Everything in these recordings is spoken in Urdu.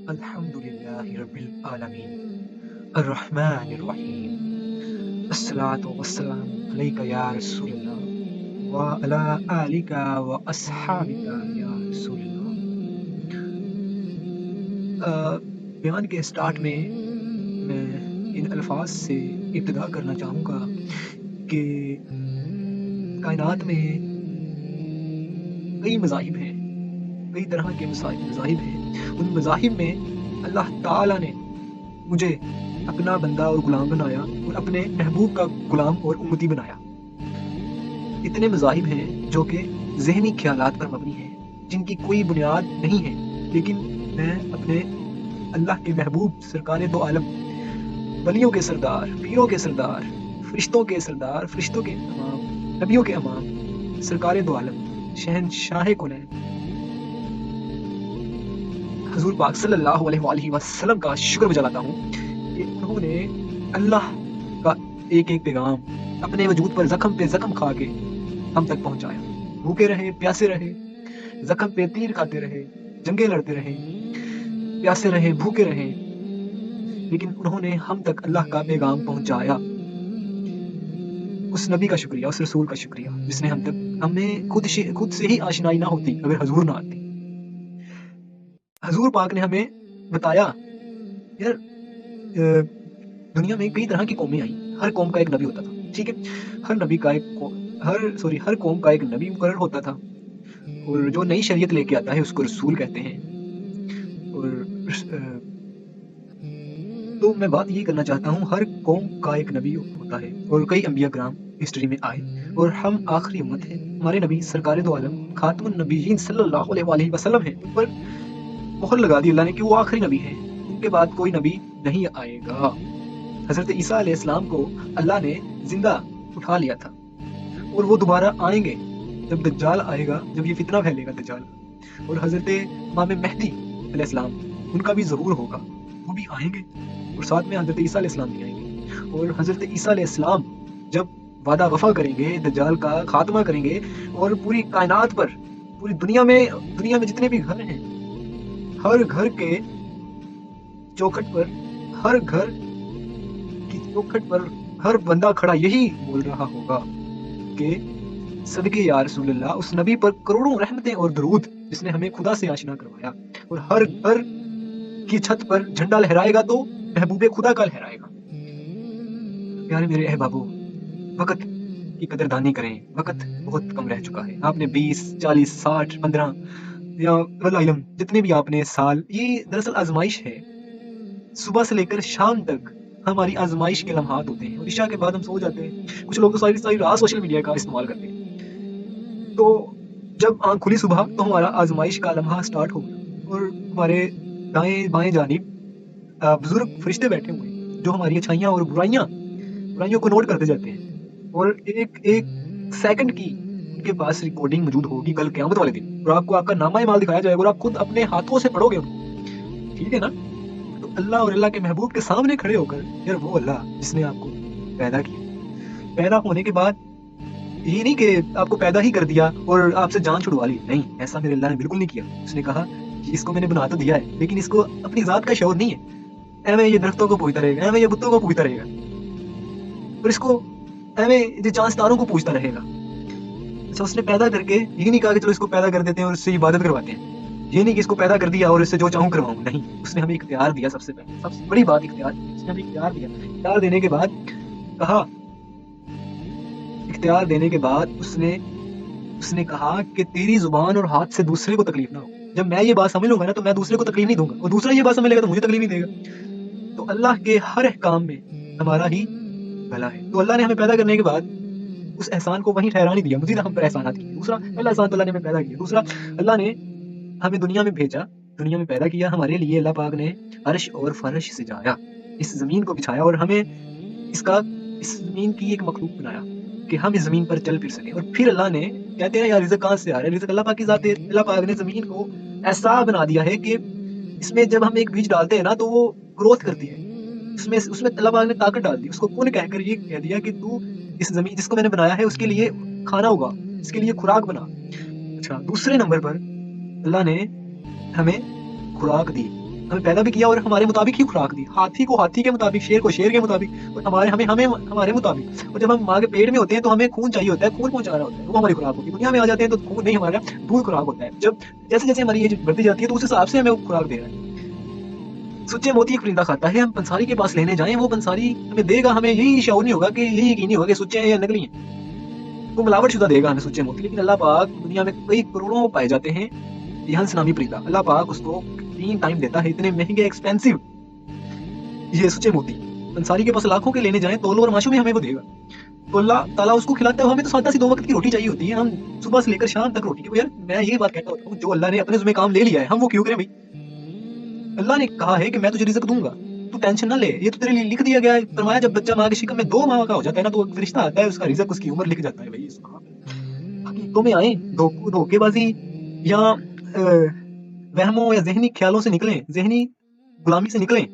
الحمدللہ رب العالمین الرحمن الرحیم الصلاۃ والسلام علیک یا رسول اللہ وعلی آلک واصحابک یا رسول اللہ۔ بیان کے سٹارٹ میں میں ان الفاظ سے ابتدا کرنا چاہوں گا کہ کائنات میں کئی مذاہب ہیں، کئی طرح کے مذاہب ہیں۔ ان مذاہب میں اللہ تعالیٰ نے مجھے اپنا بندہ اور غلام بنایا اور اپنے محبوب کا غلام اور امتی بنایا۔ اتنے مذاہب ہیں جو کہ ذہنی خیالات پر مبنی ہیں، جن کی کوئی بنیاد نہیں ہے، لیکن میں اپنے اللہ کے محبوب سرکار دو عالم، ولیوں کے سردار، پیروں کے سردار، فرشتوں کے سردار، فرشتوں کے امام، نبیوں کے امام، سرکار دو عالم، شہنشاہ کونین حضور پاک صلی اللہ علیہ وآلہ وسلم کا شکر بجا لاتا ہوں کہ انہوں نے اللہ کا ایک ایک پیغام اپنے وجود پر زخم پہ زخم کھا کے ہم تک پہنچایا۔ بھوکے رہے، پیاسے رہے، زخم پہ تیر کھاتے رہے، جنگیں لڑتے رہے، پیاسے رہے، بھوکے رہے، لیکن انہوں نے ہم تک اللہ کا پیغام پہنچایا۔ اس نبی کا شکریہ، اس رسول کا شکریہ جس نے ہمیں خود سے ہی آشنائی نہ ہوتی اگر حضور نہ آتی۔ حضور پاک نے ہمیں بتایا یار دنیا میں کئی طرح کی قومیں آئیں، ہر قوم کا ایک نبی ہوتا تھا، ٹھیک ہے، ہر قوم کا ایک نبی مقرر ہوتا تھا، اور جو نئی شریعت لے کے آتا ہے اس کو رسول کہتے ہیں۔ اور تو میں بات یہ کرنا چاہتا ہوں، ہر قوم کا ایک نبی ہوتا ہے اور کئی انبیاء کرام ہسٹری میں آئے، اور ہم آخری امت ہیں۔ ہمارے نبی سرکار دو عالم خاتم النبیین صلی اللہ علیہ وآلہ وسلم ہیں، ان پر مہر لگا دی اللہ نے کہ وہ آخری نبی ہیں، ان کے بعد کوئی نبی نہیں آئے گا۔ حضرت عیسیٰ علیہ السلام کو اللہ نے زندہ اٹھا لیا تھا، اور وہ دوبارہ آئیں گے جب دجال آئے گا، جب یہ فتنہ پھیلے گا دجال، اور حضرت امام مہدی علیہ السلام ان کا بھی ظہور ہوگا، وہ بھی آئیں گے، اور ساتھ میں حضرت عیسیٰ علیہ السلام بھی آئیں گے۔ اور حضرت عیسیٰ علیہ السلام جب وعدہ وفا کریں گے، دجال کا خاتمہ کریں گے، اور پوری کائنات پر، پوری دنیا میں جتنے بھی گھر ہیں، ہر گھر کے چوکھٹ پر، ہر گھر کی چوکھٹ پر ہر بندہ کھڑا یہی بول رہا ہوگا کہ صدقے یا رسول اللہ، اس نبی پر کروڑوں رحمتیں اور درود جس نے ہمیں خدا سے آشنا کروایا۔ اور ہر گھر کی چھت پر جھنڈا لہرائے گا تو محبوب خدا کا لہرائے گا۔ پیارے میرے احبابو، وقت کی قدردانی کریں، وقت بہت کم رہ چکا ہے۔ آپ نے 20، 40، 60، 15 یا علم جتنے بھی آپ نے سال، یہ دراصل آزمائش ہے۔ صبح سے لے کر شام تک ہماری آزمائش کے لمحات ہوتے ہیں، اور عشاء کے بعد ہم سو جاتے ہیں۔ کچھ لوگ تو ساری رات سوشل میڈیا کا استعمال کرتے ہیں۔ تو جب آنکھ کھلی صبح تو ہمارا آزمائش کا لمحہ سٹارٹ ہو گیا، اور ہمارے دائیں بائیں جانب بزرگ فرشتے بیٹھے ہوئے ہیں جو ہماری اچھائیاں اور برائیوں کو نوٹ کرتے جاتے ہیں، اور ایک ایک سیکنڈ کی ان کے پاس ریکارڈنگ موجود ہوگی کل قیامت والے دن، اور آپ کو آپ کا نامہ اعمال دکھایا جائے گا، اور آپ خود اپنے ہاتھوں سے پڑھو گے ان کو، ٹھیک ہے نا؟ تو اللہ اور اللہ کے محبوب کے سامنے کھڑے ہو کر، یار وہ اللہ جس نے آپ کو پیدا کیا، پیدا ہونے کے بعد یہ نہیں کہ آپ کو پیدا ہی کر دیا اور آپ سے جان چھڑوا لی، نہیں، ایسا میرے اللہ نے بالکل نہیں کیا۔ اس نے کہا کہ اس کو میں نے بنا تو دیا ہے، لیکن اس کو اپنی ذات کا شعور نہیں ہے، ایویں یہ درختوں کو پوجتا رہے گا، ایویں یہ بتوں کو پوجتا رہے گا، اور اس کو ایویں یہ چاند ستاروں کو پوجتا رہے گا۔ اچھا، اس نے پیدا کر کے یہ نہیں کہا کہ چلو اس کو پیدا کر دیتے ہیں اور اس سے عبادت کرواتے ہیں، یہ نہیں کہ اس کو پیدا کر دیا اور اس سے جو چاہوں کرواؤں، نہیں، اس نے ہمیں اختیار دیا۔ سب سے پہلے سب سے بڑی بات اختیار، اس نے ہمیں اختیار دیا۔ اختیار دینے کے بعد اس نے کہا کہ تیری زبان اور ہاتھ سے دوسرے کو تکلیف نہ ہو۔ جب میں یہ بات سمجھ لوں گا نا تو میں دوسرے کو تکلیف نہیں دوں گا، اور دوسرا یہ بات سمجھ لے گا تو مجھے تکلیف نہیں دے گا۔ تو اللہ کے ہر احکام میں ہمارا ہی بھلا ہے۔ تو اللہ نے ہمیں پیدا کرنے کے بعد اس احسان کو وہیں ٹھہرا نہیں دیا، مزید ہم پر احسانات کیے۔ دوسرا پہلا احسان تو اللہ نے ہمیں پیدا کیا، دوسرا اللہ نے ہمیں دنیا میں بھیجا، دنیا میں پیدا کیا۔ ہمارے لیے اللہ پاک نے عرش اور فرش سجایا، اس زمین کو بچھایا، اور ہمیں اس زمین کی ایک مخلوق بنایا کہ ہم اس زمین پر چل پھر سکیں۔ اور پھر اللہ نے، کہتے ہیں یار رزق کہاں سے آ رہا ہے، رزق اللہ پاک کی ذات ہے۔ اللہ پاک نے زمین کو ایسا بنا دیا ہے کہ اس میں جب ہم ایک بیج ڈالتے ہیں نا تو وہ گروتھ کرتی ہے، اس میں اللہ پاک نے طاقت ڈال دی، اس کو کن کہہ کر یہ کہہ دیا کہ تو اس زمین جس کو میں نے بنایا ہے اس کے لیے کھانا ہوگا، اس کے لیے خوراک بنا۔ اچھا، دوسرے نمبر پر اللہ نے ہمیں خوراک دی، ہمیں پیدا بھی کیا اور ہمارے مطابق ہی خوراک دی. ہاتھی کو ہاتھی کے مطابق, شیر کو شیر کے مطابق, اور ہمارے مطابق. اور جب ہم ماں کے پیٹ میں ہوتے ہیں تو ہمیں خون چاہیے ہوتا ہے, خون پہنچا رہا ہوتا ہے, وہ ہماری خوراک ہوتی ہے. دنیا میں آ جاتے ہیں تو خون نہیں ہمارا, دودھ خوراک ہوتا ہے. جب جیسے جیسے ہماری ایج بڑھتی جاتی ہے تو اس حساب سے ہمیں خوراک دے رہا ہے. سچے موتی ایک پرندہ کھاتا ہے. ہم پنساری کے پاس لینے جائیں, وہ پنساری ہمیں دے گا, ہمیں یہی شعور نہیں ہوگا کہ یہی یقین نہیں ہوگا کہ سچے ہیں یا نکلی ہیں. وہ ملاوٹ شدہ دے گا ہمیں سچے موتی. لیکن اللہ پاک دنیا میں کئی کروڑوں پائے جاتے ہیں. یہ ہنس نامی پرندہ, اللہ پاک اس کو 3 ٹائم دیتا ہے, اتنے مہنگے ایکسپینسو یہ سچے موتی. پنساری کے پاس لاکھوں کے لینے جائیں, تولو اور ماشو میں ہمیں وہ دے گا. تو اللہ تعالیٰ اس کو کھلاتا ہے. ہمیں تو سادہ سی 2 وقت کی روٹی چاہیے ہوتی ہے, ہم صبح سے لے کر شام تک روٹی. یار میں یہ بات کہتا ہوں, جو اللہ نے اپنے ذمہ کام لے لیا ہے ہم وہ کیوں کریں بھائی. اللہ نے کہا ہے کہ میں تجھے رزق دوں گا, تو ٹینشن نہ لے, یہ تو تیرے لیے لکھ دیا گیا ہے. فرمایا جب بچہ ماں کے شکم میں 2 ماہ کا ہو جاتا ہے نا, تو فرشتہ آتا ہے, اس کا رزق, اس کی عمر لکھ جاتا ہے. بھائی حقیقتوں میں آئیں, دھوکے بازی یا وہموں یا ذہنی خیالوں سے نکلیں, ذہنی غلامی سے نکلیں,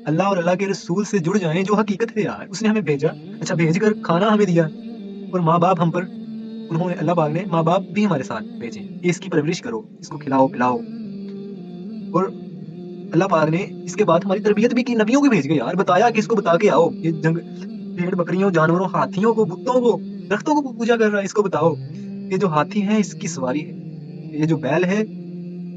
اللہ اور اللہ کے رسول سے جڑ جائیں جو حقیقت ہے. یار اس نے ہمیں بھیجا, اچھا بھیج کر کھانا ہمیں دیا, اور ماں باپ ہم پر, انہوں نے, اللہ پاک نے ماں باپ بھی ہمارے ساتھ بھیجے, اس کی پرورش کرو, اس کو کھلاؤ پلاؤ. اور اللہ پاک نے اس کے بعد ہماری تربیت بھی کی, نبیوں کو بھیج گئے یار, بتایا کہ اس کو بتا کے آؤ, یہ جنگ بھیڑ بکریوں جانوروں ہاتھیوں کو بتوں کو درختوں کو پوجا کر رہا ہے, اس کو بتاؤ یہ جو ہاتھی ہے اس کی سواری ہے, یہ جو بیل ہے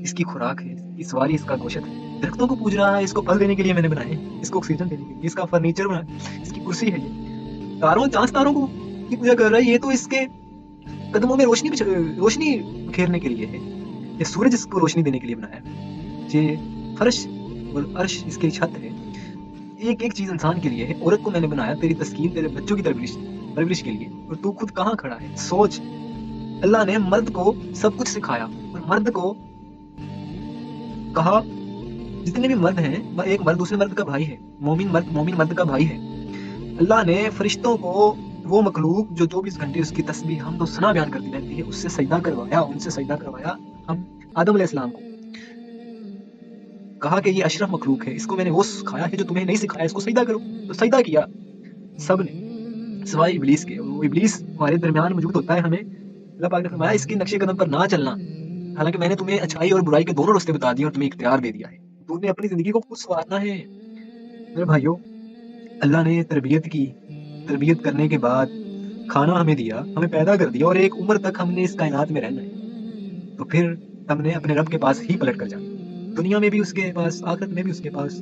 اس کی خوراک ہے, اس کی سواری اس کا گوشت ہے. درختوں کو پوج رہا ہے, اس کو پھل دینے کے لیے میں نے بنائے, اس کو آکسیجن دینے کے لیے, اس کا فرنیچر بنا, اس کی کرسی ہے. یہ تاروں چاند ستاروں کو کی پوجا کر رہا ہے, یہ تو اس کے قدموں میں روشنی بکھیرنے کے لیے ہے. یہ سورج اس کو روشنی دینے کے لیے بنایا ہے. یہ فرش اور عرش اس کی چھت ہے. ایک ایک چیز انسان کے لیے ہے. عورت کو میں نے بنایا تیری تسکین, تیرے بچوں کی پرورش کے لیے, اور تو خود کہاں کھڑا ہے. سوچ, اللہ نے مرد کو سب کچھ سکھایا, اور مرد کو کہا جتنے بھی مرد ہیں, ایک مرد دوسرے مرد کا بھائی ہے, مومن مرد کا بھائی ہے. اللہ نے فرشتوں کو, وہ مخلوق جو 24 گھنٹے اس کی تسبیح حمد و ثنا بیان کرتی رہتی ہے, اس سے سجدہ کروایا, ان سے سجدہ کروایا. ہم آدم علیہ السلام کو کہا کہ یہ اشرف مخلوق ہے, اس کو میں نے وہ سکھایا ہے جو تمہیں نہیں سکھایا, اس کو سجدہ کرو. تو سجدہ کیا سب نے سوائے ابلیس کے. وہ ابلیس ہمارے درمیان موجود ہوتا ہے. ہمیں اللہ پاک نے فرمایا اس کے نقشے قدم پر نہ چلنا, حالانکہ میں نے تمہیں اچھائی اور برائی کے دونوں راستے بتا دیے اور تمہیں اختیار دے دیا ہے. تم نے اپنی زندگی کو خود سنوارنا ہے. میرے بھائیوں, اللہ نے تربیت کرنے کے بعد کھانا ہمیں دیا, ہمیں پیدا کر دیا, اور ایک عمر تک ہم نے اس کائنات میں رہنا ہے. تو پھر ہم نے اپنے رب کے پاس ہی پلٹ کر جانا, دنیا میں بھی اس کے پاس, آخرت میں بھی اس کے پاس.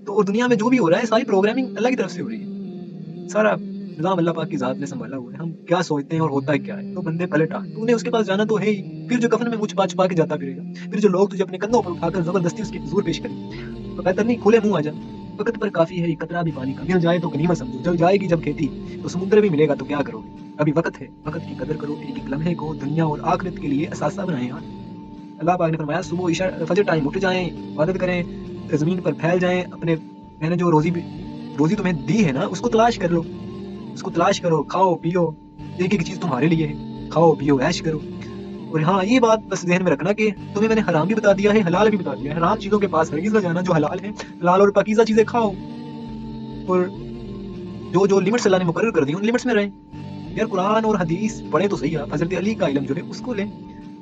تو دنیا میں جو بھی ہو رہا ہے ساری پروگرامنگ اللہ کی طرف سے ہو رہی ہے, سارا نظام اللہ پاک کی ذات نے سنبھالا ہوا ہے. ہم کیا سوچتے ہیں اور ہوتا ہے کیا ہے. تو بندے پلٹا, تو نے اس کے پاس جانا تو ہے ہی. پھر جو کفن میں منہ چھپا کے جاتا پھرے گا, پھر جو لوگ تجھے اپنے کندھوں پر اٹھا کر زبردستی اس کی حضور پیش کریں, تو بہتر نہیں کھلے منہ آ جا. وقت پر کافی ہے, ایک قطرہ بھی پانی کا مل جائے تو غنیمت سمجھو, جب جائے گی جب کھیتی تو سمندر بھی ملے گا, تو کیا کرو گے. ابھی وقت ہے, وقت کی قدر کرو, ایک ایک لمحے کو دنیا اور آخرت کے لیے اثاثہ بنائیں. یار اللہ پاک نے فرمایا صبح عشاء فجر ٹائم اٹھ جائیں, عبادت کریں, زمین پر پھیل جائیں, اپنے میں نے جو روزی تمہیں دی ہے نا, اس کو تلاش کر لو, اس کو تلاش کرو, کھاؤ پیو, ایک ایک چیز تمہارے لیے ہے, کھاؤ پیو عیش کرو. اور ہاں یہ بات بس ذہن میں رکھنا کہ تمہیں میں نے حرام بھی بتا دیا ہے, حلال بھی بتا دیا ہے. حرام چیزوں کے پاس ہرگز نہ جانا, جو حلال ہے, حلال اور پاکیزہ چیزیں کھاؤ, اور جو لمٹس اللہ نے مقرر کر دی ان لمٹس میں رہیں. یار قرآن اور حدیث پڑھیں تو صحیح, آپ حضرت علی کا علم جو ہے اس کو لیں,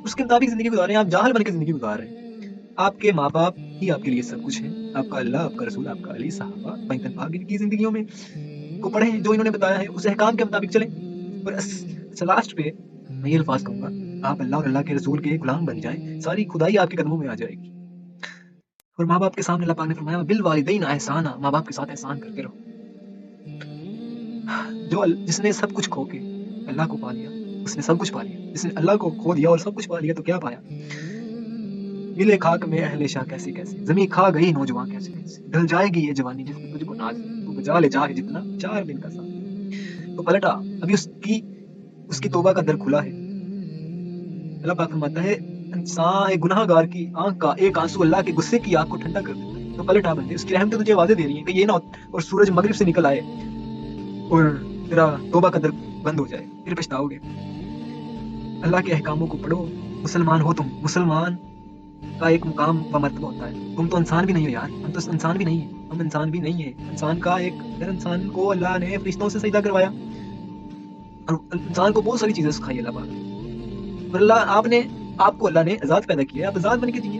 اس کے مطابق زندگی گزاریں. آپ جاہل بن کے زندگی گزار رہے ہیں. آپ کے ماں باپ ہی آپ کے لیے سب کچھ ہے, آپ کا اللہ, آپ کا رسول, آپ کا علی, صحابہ, پنجتن پاک, ان کی زندگیوں میں کو پڑھیں, جو انہوں نے بتایا ہے اس احکام کے مطابق چلیں. اور لاسٹ پہ میں یہ الفاظ کہوں گا, آپ اللہ اور اللہ کے رسول کے غلام بن جائیں, ساری خدائی آپ کے قدموں میں آ جائے گی. اور ماں باپ کے سامنے اللہ پاک نے فرمایا بالوالدین احسانا, ماں باپ کے ساتھ احسان کر کے رہو. جس نے سب کچھ کھو کے اللہ کو پا لیا, اس نے سب کچھ پا لیا. جس نے اللہ کو کھو دیا اور سب کچھ پا لیا تو کیا پایا. ملے خاک میں اہل شاہ کیسے کیسے, زمین کھا گئی نوجوان کیسے کیسے, ڈھل جائے گی یہ جوانی جس نے تجھ کو ناز, تو بجا لے چاہے جتنا 4 دن کا ساتھ. تو پلٹا, ابھی اس کی توبہ کا در کھلا ہے. اللہ پاک فرماتا ہے انسان, ایک گناہ گار کی آنکھ کا ایک آنسو اللہ کے غصے کی آگ کو ٹھنڈا کر دیتا ہے. تو پلٹا بندے, اس کی رحمتیں تجھے واضح دے رہی ہیں کہ یہ نہ اور سورج مغرب سے نکل آئے اور تیرا توبہ کا در بند ہو جائے, پھر پچھتاؤ گے. اللہ کے احکاموں کو پڑھو, مسلمان ہو تم. مسلمان کا ایک مقام و مرتبہ ہوتا ہے. تم تو انسان بھی نہیں ہو یار, ہم تو انسان بھی نہیں ہیں, ہم انسان بھی نہیں ہیں. انسان کا ایک انسان کو اللہ نے فرشتوں سے سجدہ کروایا, اور انسان کو بہت ساری چیزیں سکھائی اللہ پاک. اور اللہ آپ کو اللہ نے آزاد پیدا کیا, آپ آزاد بن کے جیئے.